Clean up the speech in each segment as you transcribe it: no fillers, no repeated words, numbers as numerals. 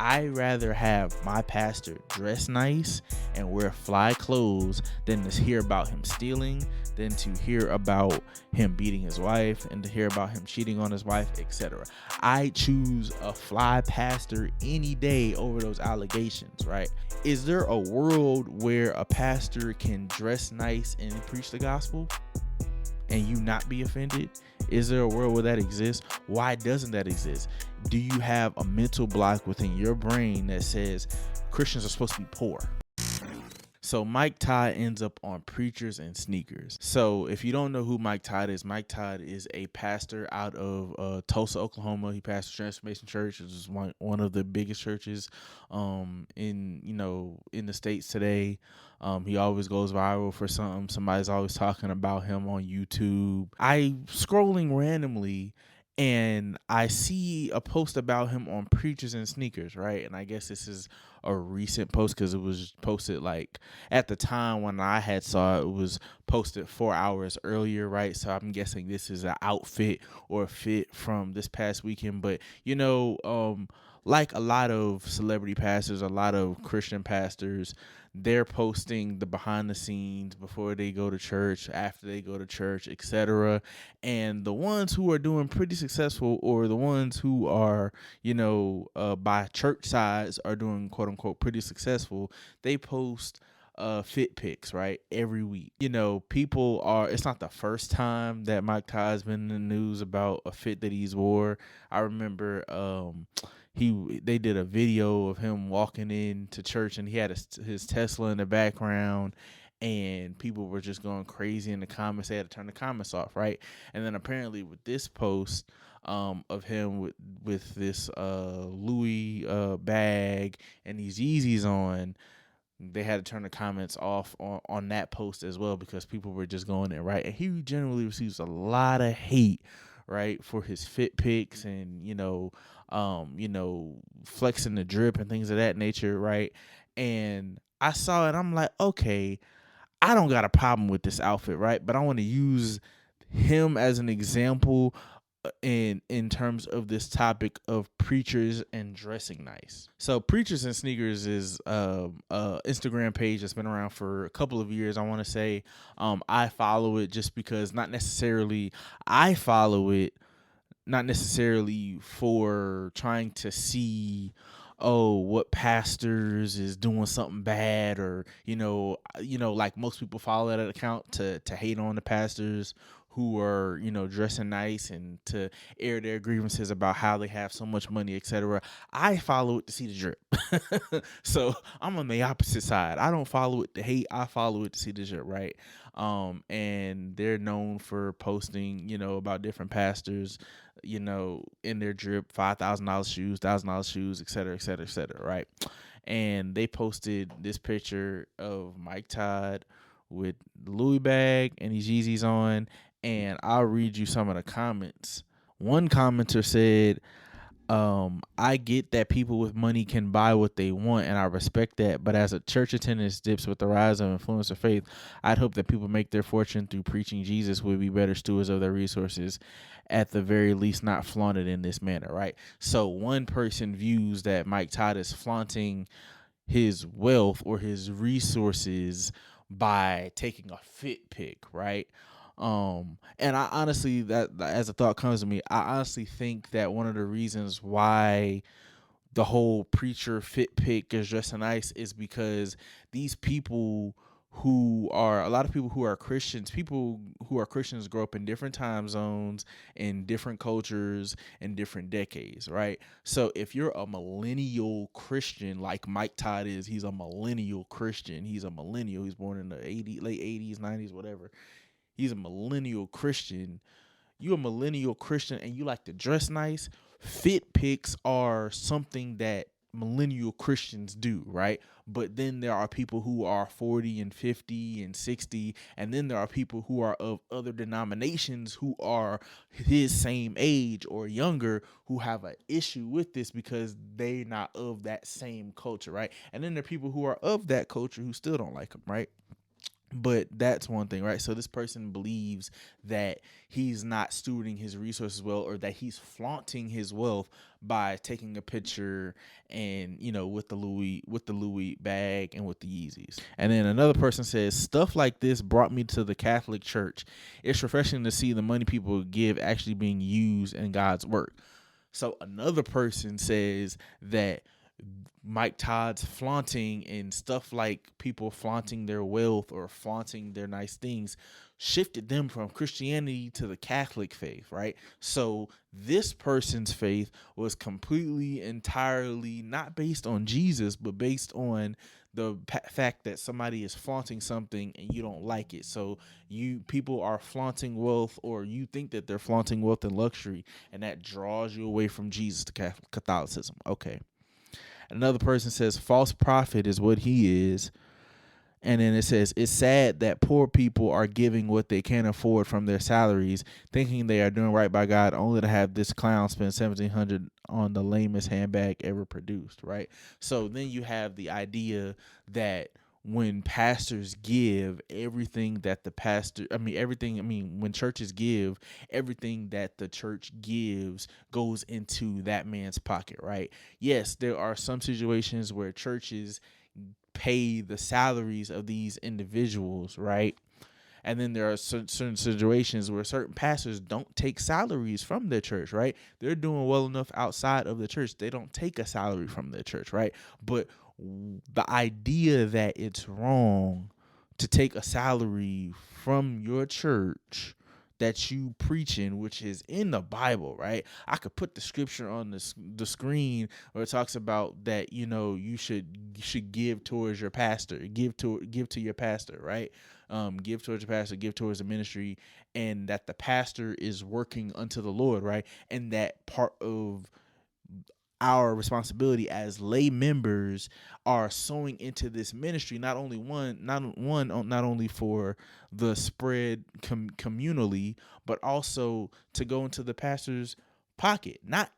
I rather have my pastor dress nice and wear fly clothes than to hear about him stealing, than to hear about him beating his wife, and to hear about him cheating on his wife, etc. I choose a fly pastor any day over those allegations, right? Is there a world where a pastor can dress nice and preach the gospel and you not be offended? Is there a world where that exists? Why doesn't that exist? Do you have a mental block within your brain that says Christians are supposed to be poor? So Mike Todd ends up on Preachers and Sneakers. So if you don't know who Mike Todd is a pastor out of Tulsa, Oklahoma. He pastors Transformation Church, which is one of the biggest churches in the States today. He always goes viral for something. Somebody's always talking about him on YouTube. I scrolling randomly and I see a post about him on Preachers and Sneakers, right? And I guess this is a recent post because it was posted like at the time when I had saw it was posted 4 hours earlier, right? So I'm guessing this is an outfit or a fit from this past weekend. But like a lot of celebrity pastors, a lot of Christian pastors, they're posting the behind the scenes before they go to church, after they go to church, etc. And the ones who are doing pretty successful, or the ones who are, by church size are doing quote unquote pretty successful, they post fit pics, right, every week. It's not the first time that Mike Todd's been in the news about a fit that he's wore. I remember they did a video of him walking into church and he had his Tesla in the background, and people were just going crazy in the comments. They had to turn the comments off, right? And then apparently with this post of him with this Louis bag and these Yeezys on, they had to turn the comments off on that post as well because people were just going there, right? And he generally receives a lot of hate, right, for his fit pics and flexing the drip and things of that nature, right? And I saw it, I'm like, okay, I don't got a problem with this outfit, right? But I want to use him as an example in terms of this topic of preachers and dressing nice. So Preachers and Sneakers is a Instagram page that's been around for a couple of years, I want to say. I follow it just because I follow it not necessarily for trying to see what pastors is doing something bad, or like most people follow that account to hate on the pastors who are dressing nice and to air their grievances about how they have so much money, etc. I follow it to see the drip. So I'm on the opposite side. I don't follow it to hate, I follow it to see the drip, right? And they're known for posting about different pastors in their drip, $5,000 shoes, $1,000 shoes, etc., etc., etc., right? And they posted this picture of Mike Todd with the Louis bag and these Yeezys on, and I'll read you some of the comments. One commenter said, I get that people with money can buy what they want, and I respect that. But as a church attendance dips with the rise of influencer faith, I'd hope that people make their fortune through preaching Jesus would be better stewards of their resources, at the very least not flaunted in this manner, right? So one person views that Mike Todd is flaunting his wealth or his resources by taking a fit pic, right? And I honestly, that as a thought comes to me, I honestly think that one of the reasons why the whole preacher fit pic is dressing nice is because these people a lot of people who are Christians grow up in different time zones, in different cultures, in different decades, right? So if you're a millennial Christian like Mike Todd is, he's a millennial Christian. He's a millennial. He's born in the late 80s, 90s, whatever. He's a millennial Christian. You a millennial Christian and you like to dress nice. Fit pics are something that millennial Christians do, right? But then there are people who are 40 and 50 and 60, and then there are people who are of other denominations who are his same age or younger who have an issue with this because they're not of that same culture, right? And then there are people who are of that culture who still don't like him, right? But that's one thing, right? So this person believes that he's not stewarding his resources well, or that he's flaunting his wealth by taking a picture and, with the Louis bag and with the Yeezys. And then another person says, stuff like this brought me to the Catholic Church. It's refreshing to see the money people give actually being used in God's work. So another person says that Mike Todd's flaunting and stuff like people flaunting their wealth or flaunting their nice things shifted them from Christianity to the Catholic faith, right? So this person's faith was completely, entirely not based on Jesus, but based on the fact that somebody is flaunting something and you don't like it. So people are flaunting wealth, or you think that they're flaunting wealth and luxury, and that draws you away from Jesus to Catholicism. Okay. Another person says false prophet is what he is. And then it says, it's sad that poor people are giving what they can't afford from their salaries, thinking they are doing right by God, only to have this clown spend $1,700 on the lamest handbag ever produced, right? So then you have the idea that when pastors give everything that when churches give, everything that the church gives goes into that man's pocket, right? Yes, there are some situations where churches pay the salaries of these individuals, right? And then there are certain situations where certain pastors don't take salaries from their church, right? They're doing well enough outside of the church. They don't take a salary from their church, right? But the idea that it's wrong to take a salary from your church that you preaching, which is in the Bible, right? I could put the scripture on the screen where it talks about that, you should give towards your pastor, give to your pastor, right? Give towards your pastor, give towards the ministry, and that the pastor is working unto the Lord, right? And that part of our responsibility as lay members are sowing into this ministry, not only for the spread communally, but also to go into the pastor's pocket. Not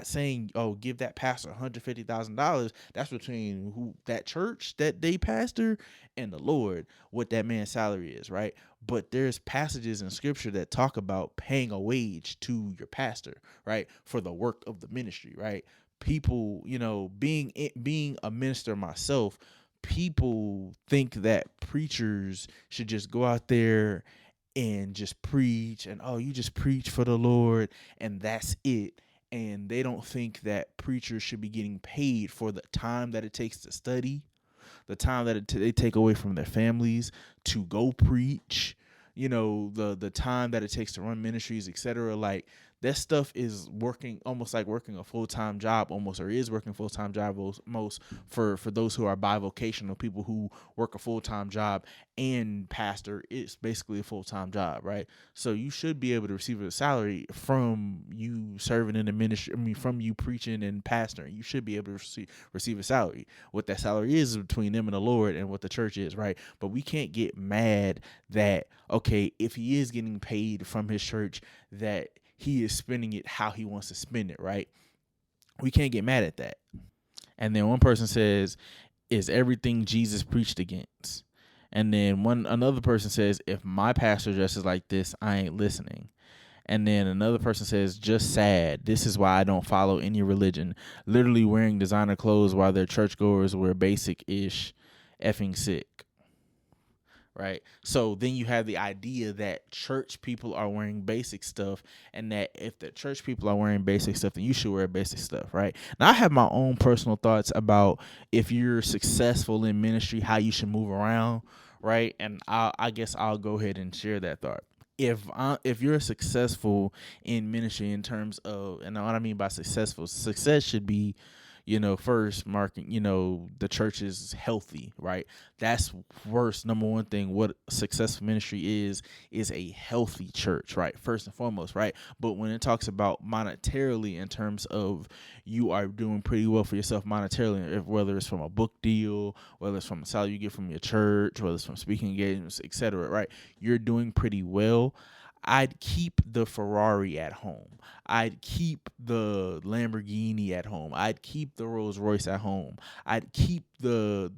saying, oh, give that pastor $150,000. That's between that church that they pastor and the Lord, what that man's salary is, right? But there's passages in scripture that talk about paying a wage to your pastor, right, for the work of the ministry, right? People, being a minister myself, people think that preachers should just go out there and just preach, and oh, you just preach for the Lord and that's it. And they don't think that preachers should be getting paid for the time that it takes to study, the time that they take away from their families to go preach, the time that it takes to run ministries, etc. Like, that stuff is working almost like working a full-time job, or is working a full-time job most for those who are bivocational, people who work a full-time job and pastor. It's basically a full-time job, right? So you should be able to receive a salary from you serving in the ministry. From you preaching and pastoring, you should be able to receive a salary. What that salary is between them and the Lord, and what the church is, right? But we can't get mad that, okay, if he is getting paid from his church, that he is spending it how he wants to spend it, right? We can't get mad at that. And then one person says, is everything Jesus preached against? And then another person says, if my pastor dresses like this, I ain't listening. And then another person says, just sad. This is why I don't follow any religion. Literally wearing designer clothes while their churchgoers wear basic-ish, effing sick. Right. So then you have the idea that church people are wearing basic stuff, and that if the church people are wearing basic stuff, then you should wear basic stuff. Right. Now, I have my own personal thoughts about if you're successful in ministry, how you should move around. Right. And I guess I'll go ahead and share that thought. If you're successful in ministry in terms of, and what I mean by success should be, first marking, the church is healthy, right? That's first, number one thing. What successful ministry is a healthy church, right? First and foremost, right? But when it talks about monetarily, in terms of you are doing pretty well for yourself monetarily, whether it's from a book deal, whether it's from a salary you get from your church, whether it's from speaking engagements, etc., right? You're doing pretty well. I'd keep the Ferrari at home. I'd keep the Lamborghini at home. I'd keep the Rolls Royce at home. I'd keep the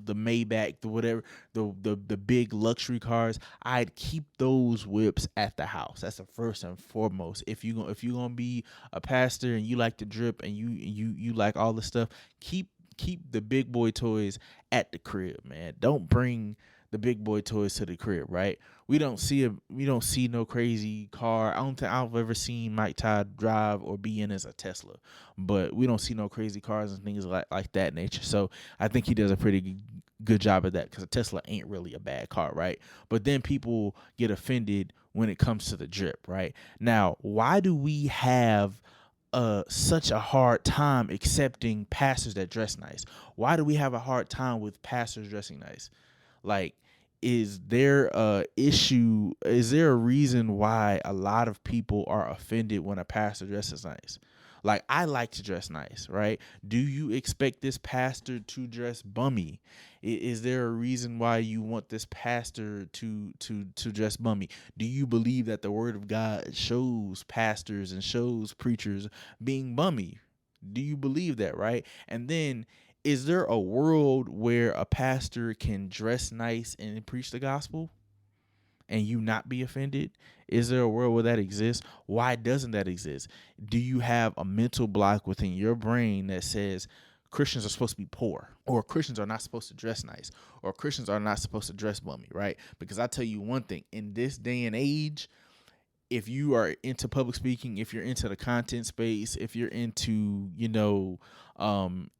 Maybach, the whatever, the big luxury cars. I'd keep those whips at the house. That's the first and foremost. If you're gonna be a pastor and you like to drip and you like all the stuff, keep the big boy toys at the crib, man. Don't bring the big boy toys to the crib, right? We don't see no crazy car. I don't think I've ever seen Mike Todd drive or be in as a Tesla, but we don't see no crazy cars and things like that nature. So I think he does a pretty good job at that because a Tesla ain't really a bad car, right? But then people get offended when it comes to the drip, right? Now, why do we have such a hard time accepting pastors that dress nice? Why do we have a hard time with pastors dressing nice? Like, is there a issue? Is there a reason why a lot of people are offended when a pastor dresses nice? Like, I like to dress nice, right? Do you expect this pastor to dress bummy? Is there a reason why you want this pastor to dress bummy? Do you believe that the word of God shows pastors and shows preachers being bummy? Do you believe that, right? And then, is there a world where a pastor can dress nice and preach the gospel and you not be offended? Is there a world where that exists? Why doesn't that exist? Do you have a mental block within your brain that says Christians are supposed to be poor, or Christians are not supposed to dress nice, or Christians are not supposed to dress bummy, right? Because I tell you one thing, in this day and age, if you are into public speaking, if you're into the content space, if you're into,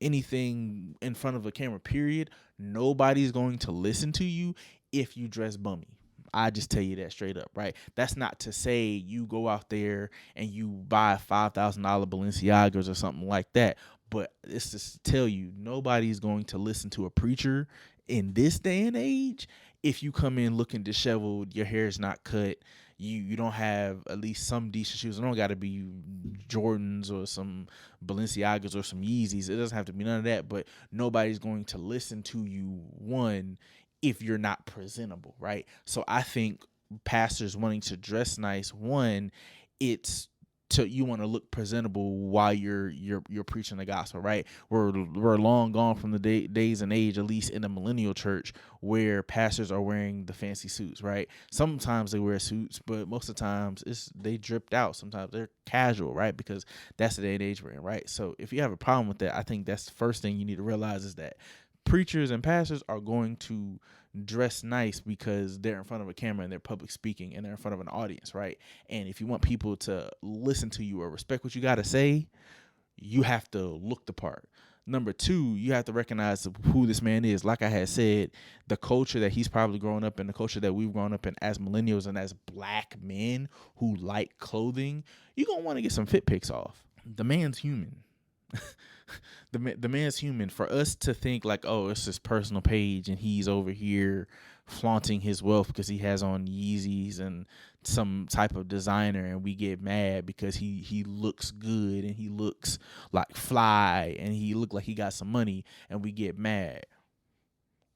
anything in front of a camera, period, nobody's going to listen to you if you dress bummy. I just tell you that straight up, right? That's not to say you go out there and you buy $5,000 Balenciagas or something like that, but it's just to tell you nobody's going to listen to a preacher in this day and age if you come in looking disheveled, your hair's not cut, you don't have at least some decent shoes. It don't got to be Jordans or some Balenciagas or some Yeezys. It doesn't have to be none of that, but nobody's going to listen to you, one, if you're not presentable, right? So I think pastors wanting to dress nice, one, it's you want to look presentable while you're preaching the gospel, right? We're long gone from the days and age, at least in the millennial church, where pastors are wearing the fancy suits, right? Sometimes they wear suits, but most of the times they dripped out. Sometimes they're casual, right? Because that's the day and age we're in, right? So if you have a problem with that, I think that's the first thing you need to realize is that preachers and pastors are going to dress nice because they're in front of a camera and they're public speaking and they're in front of an audience, right? And if you want people to listen to you or respect what you got to say, you have to look the part. Number two, you have to recognize who this man is. Like I had said, the culture that he's probably grown up in, the culture that we've grown up in as millennials and as black men who like clothing, you're going to want to get some fit pics off. The man's human. The man's human. For us to think like, oh, it's his personal page and he's over here flaunting his wealth because he has on Yeezys and some type of designer, and we get mad because he looks good and he looks like fly and he look like he got some money, and we get mad.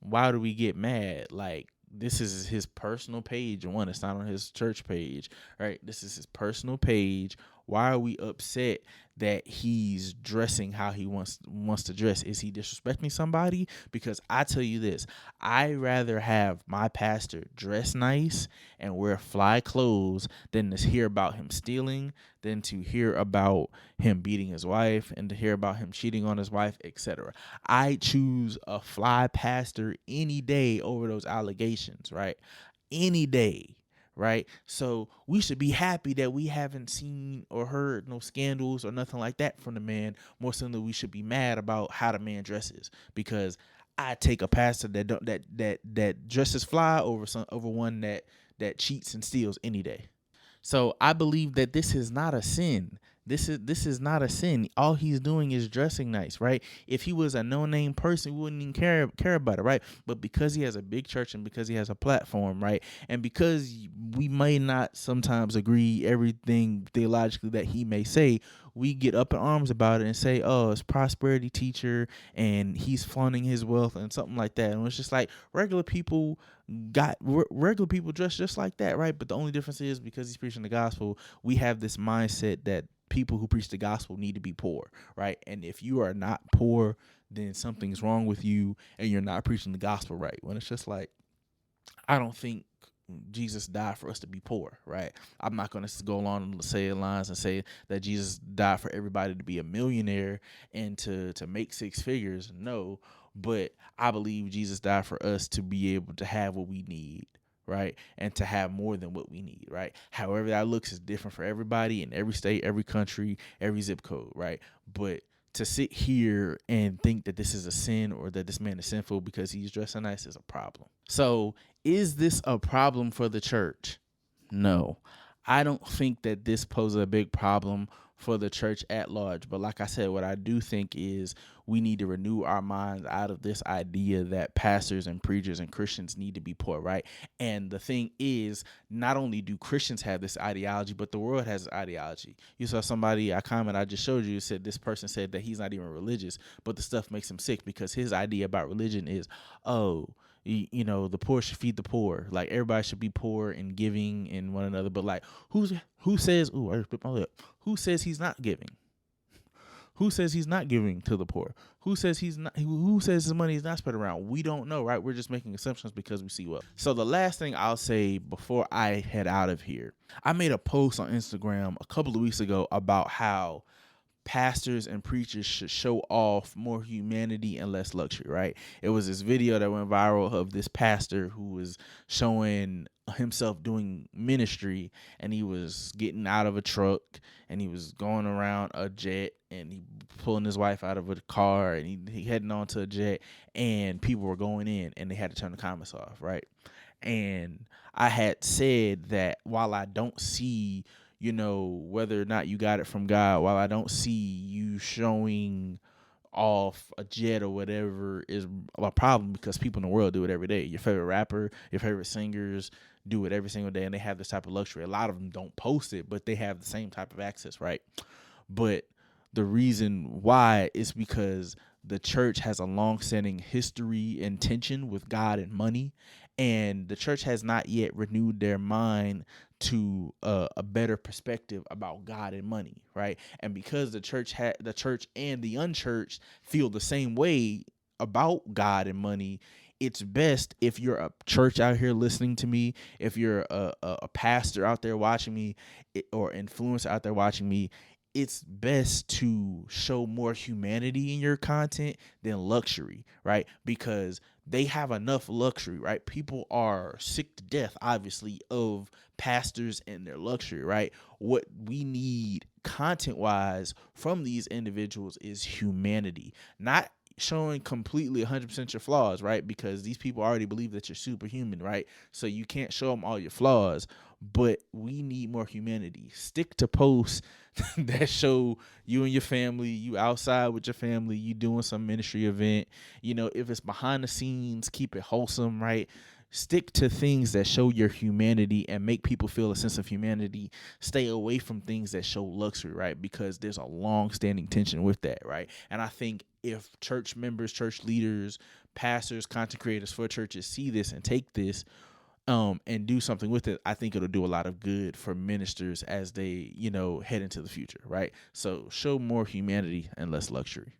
Why do we get mad? Like, this is his personal page, and one, it's not on his church page, right? This is his personal page. Why are we upset that he's dressing how he wants to dress? Is he disrespecting somebody? Because I tell you this, I rather have my pastor dress nice and wear fly clothes than to hear about him stealing, than to hear about him beating his wife, and to hear about him cheating on his wife, etc. I choose a fly pastor any day over those allegations, right? Any day. Right. So we should be happy that we haven't seen or heard no scandals or nothing like that from the man. More so than we should be mad about how the man dresses, because I take a pastor that dresses fly over one that cheats and steals any day. So I believe that this is not a sin This is not a sin. All he's doing is dressing nice, right? If he was a no name person, we wouldn't even care about it, right? But because he has a big church and because he has a platform, right, and because we may not sometimes agree everything theologically that he may say, we get up in arms about it and say, "Oh, it's prosperity teacher and he's flaunting his wealth and something like that." And it's just like regular people dress just like that, right? But the only difference is because he's preaching the gospel, we have this mindset that people who preach the gospel need to be poor, right? And if you are not poor, then something's wrong with you and you're not preaching the gospel right. When it's just like, I don't think Jesus died for us to be poor, right? I'm not going to go along and say lines and say that Jesus died for everybody to be a millionaire and to make six figures. No, but I believe Jesus died for us to be able to have what we need, right? And to have more than what we need, right? However that looks is different for everybody in every state, every country, every zip code, right? But to sit here and think that this is a sin or that this man is sinful because he's dressing nice is a problem. So, is this a problem for the church? No. I don't think that this poses a big problem for the church at large. But like I said, what I do think is we need to renew our minds out of this idea that pastors and preachers and Christians need to be poor, right? And the thing is, not only do Christians have this ideology, but the world has this ideology. You saw somebody, a comment I just showed you, said this person said that he's not even religious, but the stuff makes him sick because his idea about religion is, oh, the poor should feed the poor. Like everybody should be poor and giving in one another. But like, who says? Ooh, I just bit my lip. Who says he's not giving? Who says he's not giving to the poor? Who says he's not? Who says his money is not spread around? We don't know, right? We're just making assumptions because we see what. So the last thing I'll say before I head out of here, I made a post on Instagram a couple of weeks ago about how pastors and preachers should show off more humanity and less luxury, right? It was this video that went viral of this pastor who was showing himself doing ministry, and he was getting out of a truck and he was going around a jet and he pulling his wife out of a car and he heading onto a jet, and people were going in and they had to turn the comments off, right? And I had said that while I don't see, whether or not you got it from God, while I don't see you showing off a jet or whatever is a problem, because people in the world do it every day. Your favorite rapper, your favorite singers do it every single day, and they have this type of luxury. A lot of them don't post it, but they have the same type of access, right? But the reason why is because the church has a long-standing history and tension with God and money, and the church has not yet renewed their mind to a better perspective about God and money, right? And because the church and the unchurched feel the same way about God and money, it's best, if you're a church out here listening to me, if you're a pastor out there watching me, or influencer out there watching me, it's best to show more humanity in your content than luxury, right? Because they have enough luxury, right? People are sick to death, obviously, of pastors and their luxury, right? What we need content wise from these individuals is humanity, not showing completely 100% your flaws, right? Because these people already believe that you're superhuman, right? So you can't show them all your flaws, but we need more humanity. Stick to posts that show you and your family, you outside with your family, you doing some ministry event. If it's behind the scenes, keep it wholesome, right? Stick to things that show your humanity and make people feel a sense of humanity. Stay away from things that show luxury, right? Because there's a long-standing tension with that, right? And I think if church members, church leaders, pastors, content creators for churches see this and take this, and do something with it, I think it'll do a lot of good for ministers as they, head into the future, right? So show more humanity and less luxury.